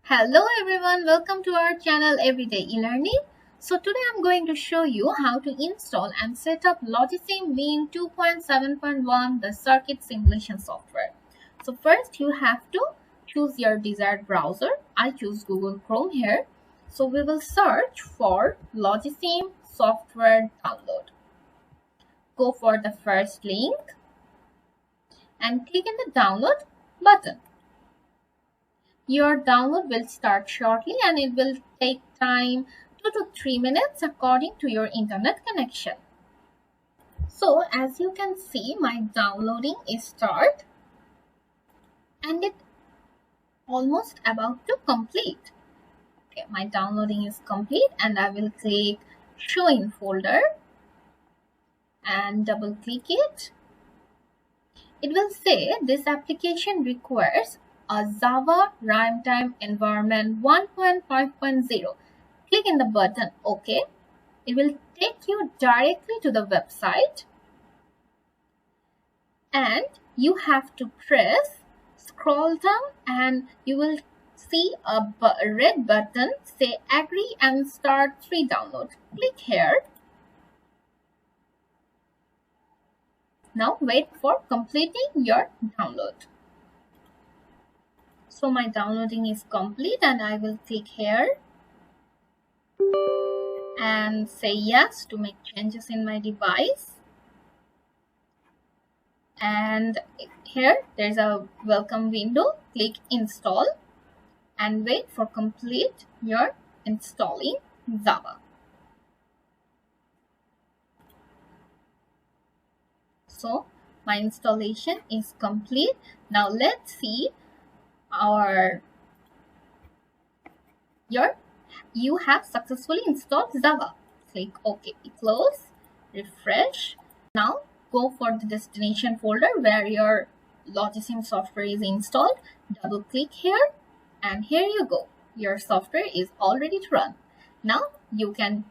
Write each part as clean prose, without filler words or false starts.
Hello everyone, welcome to our channel Everyday E-Learning. So today I'm going to show you how to install and set up Logisim Mean 2.7.1, the circuit simulation software. So first you have to choose your desired browser. I choose Google Chrome here. So we will search for Logisim software download. Go for the first link and click in the download button. Your download will start shortly and it will take time 2 to 3 minutes according to your internet connection. So as you can see, my downloading is start and it almost about to complete. Okay, my downloading is complete and I will click show in folder and double click it. It will say this application requires a Java runtime environment 1.5.0. Click in the button OK. It will take you directly to the website and you have to scroll down and you will see a red button say agree and start free download. Click here. Now wait for completing your download. So my downloading is complete and I will click here and say yes to make changes in my device. And here there's a welcome window. Click install and wait for complete your installing Java. So my installation is complete. Now let's see you have successfully installed Java. Click OK, close, refresh. Now go for the destination folder where your Logisim software is installed. Double click here and here you go. Your software is all ready to run. Now you can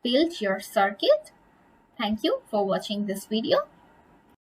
build your circuit. Thank you for watching this video.